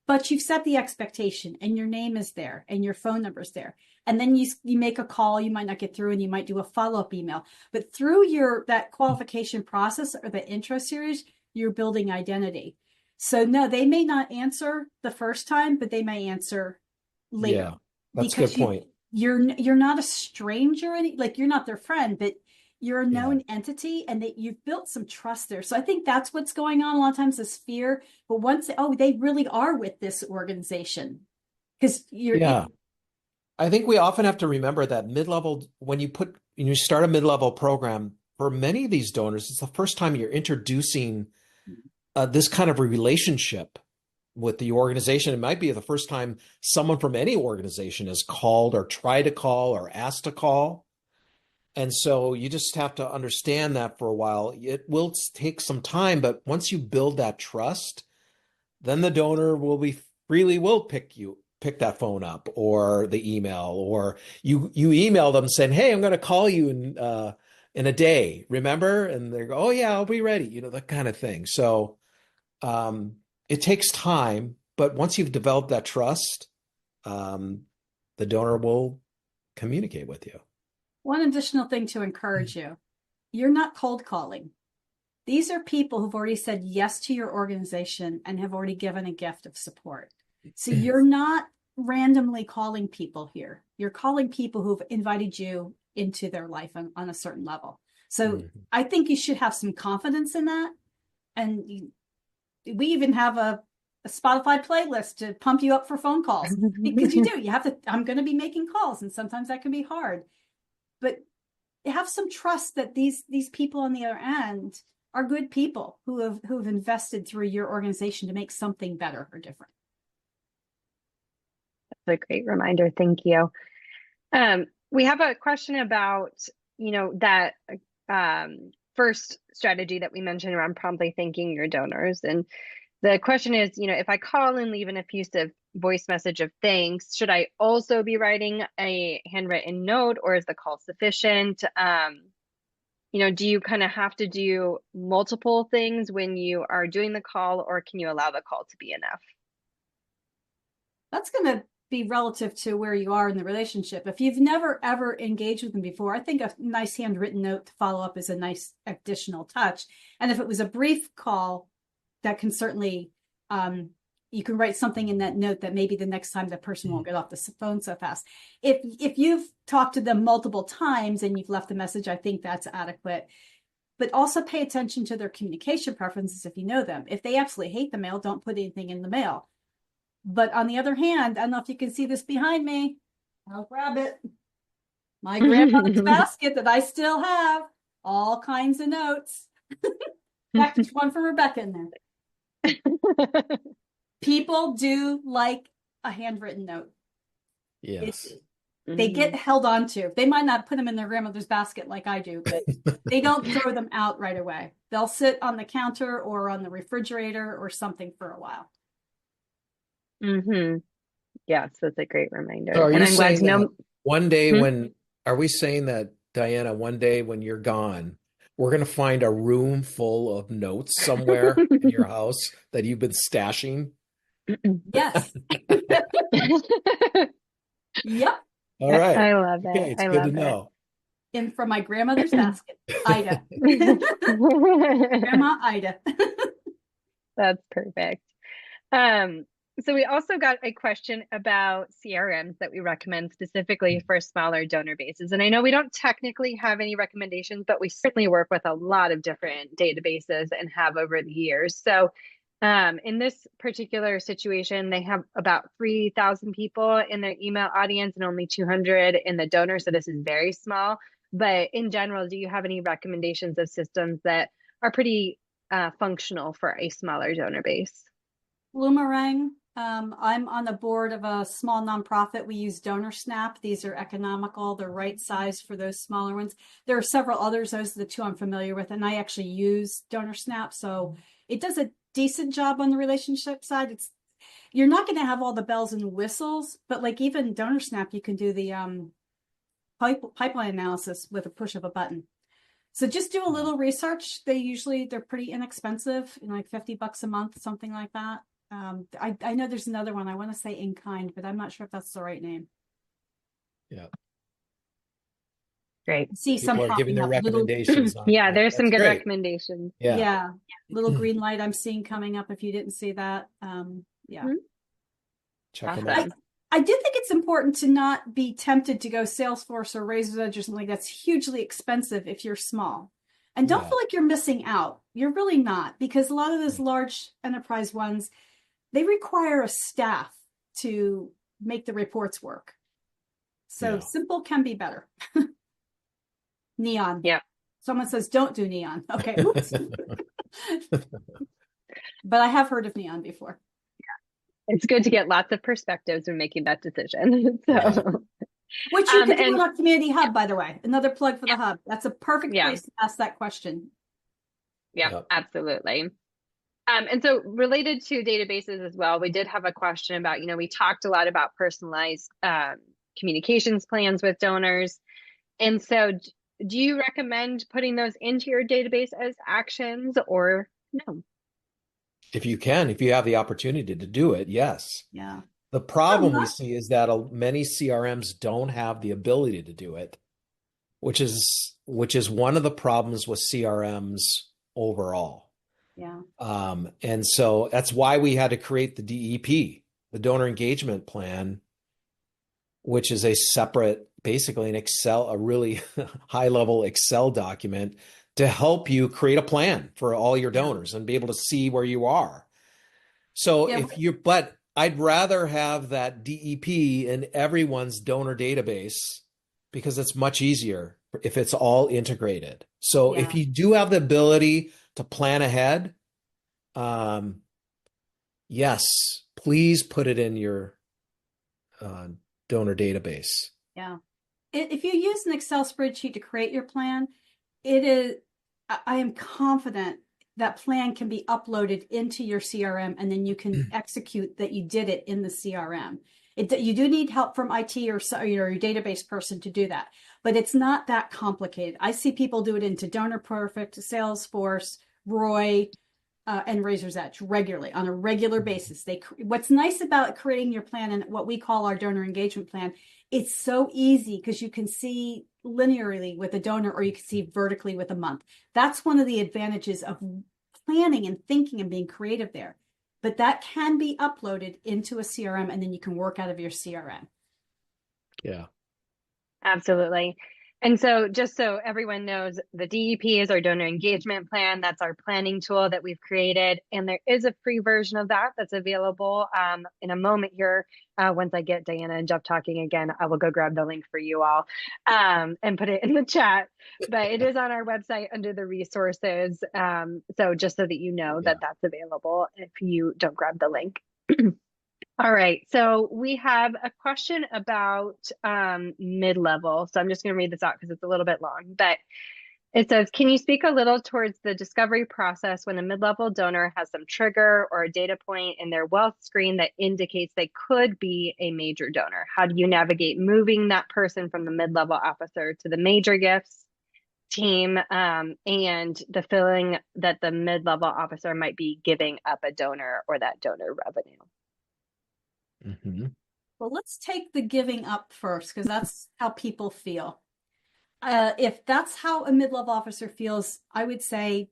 But you've set the expectation, and your name is there, and your phone number is there. And then you make a call, you might not get through, and you might do a follow-up email. But through that qualification process or the intro series, you're building identity. So no, they may not answer the first time, but they may answer later. Yeah, that's a good point. You're not a stranger, like you're not their friend, but you're a known entity, and that you've built some trust there. So I think that's what's going on. A lot of times is fear, but once they really are with this organization, because I think we often have to remember that mid-level, when you start a mid-level program, for many of these donors, it's the first time you're introducing this kind of a relationship with the organization. It might be the first time someone from any organization has called or tried to call or asked to call. And so you just have to understand that for a while. It will take some time, but once you build that trust, then the donor will pick that phone up or the email, or you email them saying, "Hey, I'm going to call you in a day, remember?" And they go, "Oh yeah, I'll be ready," that kind of thing. So it takes time, but once you've developed that trust, the donor will communicate with you. One additional thing to encourage you, you're not cold calling. These are people who've already said yes to your organization and have already given a gift of support. So you're not randomly calling people here. You're calling people who've invited you into their life on a certain level. So I think you should have some confidence in that. And we even have a Spotify playlist to pump you up for phone calls, because you have to, I'm going to be making calls, and sometimes that can be hard. But have some trust that these people on the other end are good people who have invested through your organization to make something better or different. That's a great reminder. Thank you. We have a question about, that first strategy that we mentioned around promptly thanking your donors. And the question is, if I call and leave an effusive voice message of thanks, should I also be writing a handwritten note, or is the call sufficient? Do you kind of have to do multiple things when you are doing the call, or can you allow the call to be enough? That's going to be relative to where you are in the relationship. If you've never ever engaged with them before, I think a nice handwritten note to follow up is a nice additional touch. And if it was a brief call, that can certainly, you can write something in that note that maybe the next time the person won't get off the phone so fast. If you've talked to them multiple times and you've left a message, I think that's adequate. But also pay attention to their communication preferences if you know them. If they absolutely hate the mail, don't put anything in the mail. But on the other hand, I don't know if you can see this behind me. I'll grab it. My grandmother's basket that I still have, all kinds of notes. In fact, there's one from Rebecca in there. People do like a handwritten note. Yes. They get held on to. They might not put them in their grandmother's basket like I do, but they don't throw them out right away. They'll sit on the counter or on the refrigerator or something for a while. Yes, that's a great reminder. So and I'm glad to know. One day are we saying that, Diana, one day when you're gone, we're going to find a room full of notes somewhere in your house that you've been stashing? Yes. Yep. All right. I love it. Okay, it's I good love to know. And from my grandmother's basket, Ida. Grandma Ida. That's perfect. So we also got a question about CRMs that we recommend specifically for smaller donor bases. And I know we don't technically have any recommendations, but we certainly work with a lot of different databases and have over the years. So in this particular situation, they have about 3,000 people in their email audience and only 200 in the donor. So this is very small. But in general, do you have any recommendations of systems that are pretty functional for a smaller donor base? Bloomerang. I'm on the board of a small nonprofit. We use DonorSnap. These are economical. They're right size for those smaller ones. There are several others. Those are the two I'm familiar with. And I actually use DonorSnap. So it does a decent job on the relationship side. You're not going to have all the bells and whistles, but like even DonorSnap, you can do the pipeline analysis with a push of a button. So just do a little research. They're pretty inexpensive, like $50 a month, something like that. I know there's another one. I want to say In Kind, but I'm not sure if that's the right name. Yeah. Great. See some People are giving their popping up. recommendations on Yeah, that. there's some That's good great. recommendations. Yeah. Little green light I'm seeing coming up if you didn't see that. Yeah. Check them Awesome. out. I do think it's important to not be tempted to go Salesforce or Razor's Edge or something that's hugely expensive if you're small. And don't feel like you're missing out. You're really not, because a lot of those large enterprise ones, they require a staff to make the reports work. So simple can be better. Neon. Yeah. Someone says, don't do neon. Okay. Oops. But I have heard of neon before. It's good to get lots of perspectives when making that decision. So, which you can do on our community hub, by the way. Another plug for the hub. That's a perfect place to ask that question. Yeah, absolutely. And so related to databases as well, we did have a question about, we talked a lot about personalized communications plans with donors. And so do you recommend putting those into your database as actions or no? If you have the opportunity to do it, yes. Yeah. The problem we see is that many CRMs don't have the ability to do it, which is one of the problems with CRMs overall. Yeah. And so that's why we had to create the DEP, the donor engagement plan, which is a separate, basically an Excel, a really high level Excel document to help you create a plan for all your donors and be able to see where you are. So but I'd rather have that DEP in everyone's donor database because it's much easier if it's all integrated. So if you do have the ability to plan ahead, yes, please put it in your donor database. Yeah. If you use an Excel spreadsheet to create your plan, I am confident that plan can be uploaded into your CRM and then you can execute that you did it in the CRM. You do need help from IT or your database person to do that, but it's not that complicated. I see people do it into Donor Perfect, Salesforce, Roy, and Razor's Edge regularly on a regular basis. What's nice about creating your plan and what we call our donor engagement plan, it's so easy because you can see linearly with a donor or you can see vertically with a month. That's one of the advantages of planning and thinking and being creative there. But that can be uploaded into a CRM and then you can work out of your CRM. Yeah. Absolutely. And so just so everyone knows, the DEP is our donor engagement plan. That's our planning tool that we've created. And there is a free version of that that's available in a moment here. Once I get Diana and Jeff talking again, I will go grab the link for you all and put it in the chat. But it is on our website under the resources. So just so that you know that that's available if you don't grab the link. All right, so we have a question about mid-level. So I'm just going to read this out because it's a little bit long, but it says, can you speak a little towards the discovery process when a mid-level donor has some trigger or a data point in their wealth screen that indicates they could be a major donor? How do you navigate moving that person from the mid-level officer to the major gifts team and the feeling that the mid-level officer might be giving up a donor or that donor revenue? Mm-hmm. Well, let's take the giving up first, because that's how people feel. If that's how a mid-level officer feels, I would say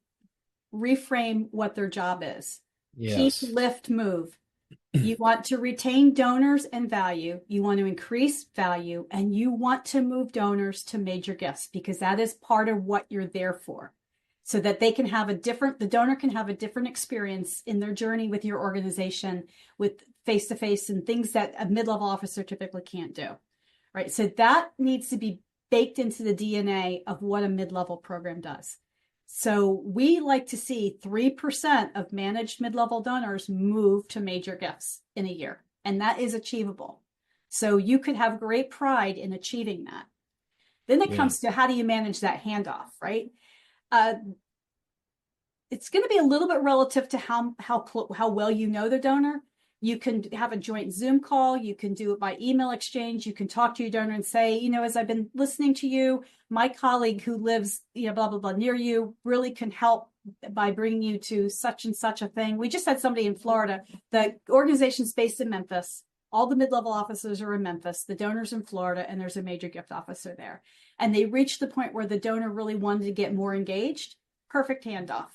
reframe what their job is. Yes. Keep, lift, move. You want to retain donors and value. You want to increase value, and you want to move donors to major gifts because that is part of what you're there for. So that they can have the donor can have a different experience in their journey with your organization with face-to-face and things that a mid-level officer typically can't do, right? So that needs to be baked into the DNA of what a mid-level program does. So we like to see 3% of managed mid-level donors move to major gifts in a year, and that is achievable. So you could have great pride in achieving that. Then it comes to how do you manage that handoff, right? It's going to be a little bit relative to how well you know the donor. You can have a joint Zoom call. You can do it by email exchange. You can talk to your donor and say, as I've been listening to you, my colleague who lives, blah, blah, blah, near you really can help by bringing you to such and such a thing. We just had somebody in Florida. The organization's based in Memphis. All the mid-level officers are in Memphis. The donor's in Florida, and there's a major gift officer there. And they reached the point where the donor really wanted to get more engaged. Perfect handoff.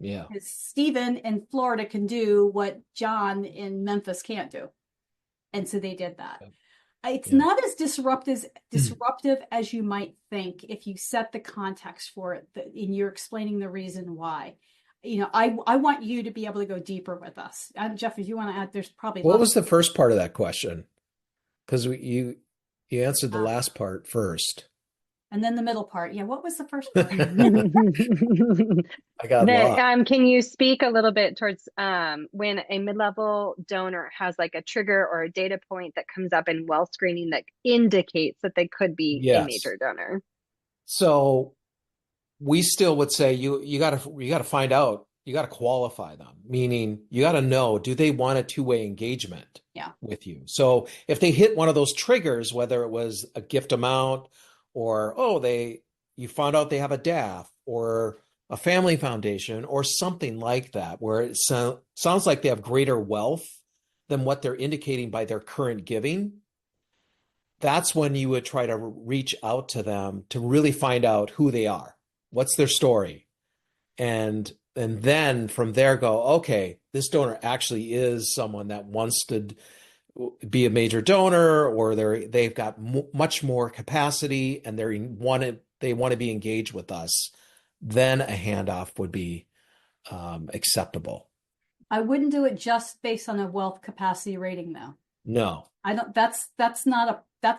Yeah. Because Stephen in Florida can do what John in Memphis can't do. And so they did that. It's not as disruptive as you might think if you set the context for it and you're explaining the reason why. I want you to be able to go deeper with us. Jeff, if you want to add, there's probably what was the first part of that question? Because You answered the last part first. And then the middle part. Yeah, what was the first part? I got lost. Can you speak a little bit towards when a mid-level donor has like a trigger or a data point that comes up in wealth screening that indicates that they could be a Yes. major donor? So we still would say you gotta find out, you gotta qualify them, meaning you gotta know, do they want a two-way engagement Yeah. with you? So if they hit one of those triggers, whether it was a gift amount or you found out they have a DAF or a family foundation or something like that, where it sounds like they have greater wealth than what they're indicating by their current giving, that's when you would try to reach out to them to really find out who they are. What's their story? And then from there go, okay, this donor actually is someone that wants to be a major donor, or they've got much more capacity and they want to be engaged with us. Then a handoff would be acceptable. I wouldn't do it just based on a wealth capacity rating, though. No. I don't, that's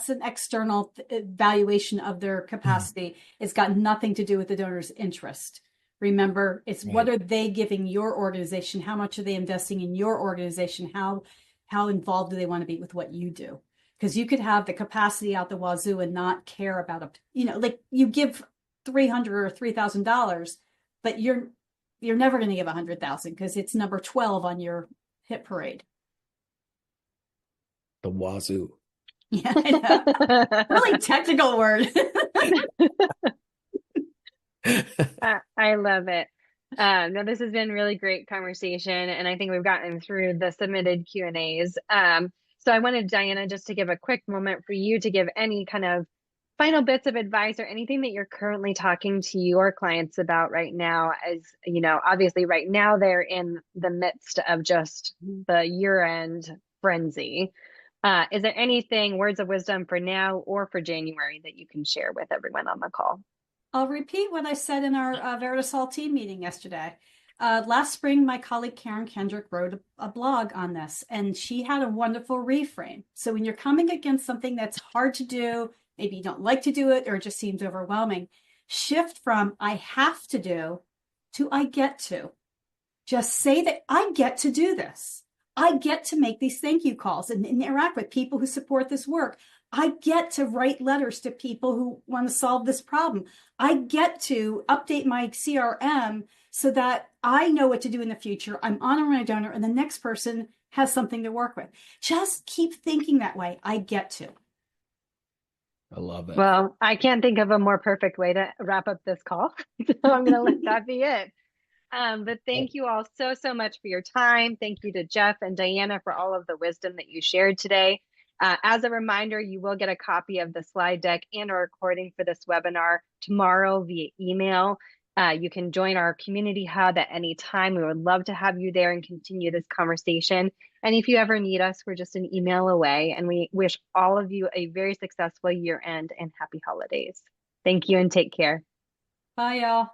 an external valuation of their capacity. It's got nothing to do with the donor's interest. Remember, it's Right. what are they giving your organization? How much are they investing in your organization? How involved do they want to be with what you do? Because you could have the capacity out the wazoo and not care about like you give $300 or $3,000, but you're never going to give 100,000 because it's number 12 on your hit parade. The wazoo. Yeah, I know. Really technical word. I love it. No, this has been really great conversation, and I think we've gotten through the submitted Q&As. So I wanted Diana just to give a quick moment for you to give any kind of final bits of advice or anything that you're currently talking to your clients about right now. As you know, obviously right now they're in the midst of just the year-end frenzy. Is there anything, words of wisdom for now or for January, that you can share with everyone on the call? I'll repeat what I said in our Veritus team meeting yesterday. Last spring, my colleague Karen Kendrick wrote a blog on this, and she had a wonderful reframe. So when you're coming against something that's hard to do, maybe you don't like to do it, or it just seems overwhelming, shift from I have to do to I get to. Just say that I get to do this. I get to make these thank you calls and interact with people who support this work. I get to write letters to people who want to solve this problem. I get to update my CRM so that I know what to do in the future. I'm honoring my donor, and the next person has something to work with. Just keep thinking that way. I get to. I love it. Well, I can't think of a more perfect way to wrap up this call. So I'm going to let that be it. But thank you all so much for your time. Thank you to Jeff and Diana for all of the wisdom that you shared today. As a reminder, you will get a copy of the slide deck and a recording for this webinar tomorrow via email. You can join our community hub at any time. We would love to have you there and continue this conversation. And if you ever need us, we're just an email away. And we wish all of you a very successful year end and happy holidays. Thank you and take care. Bye, y'all.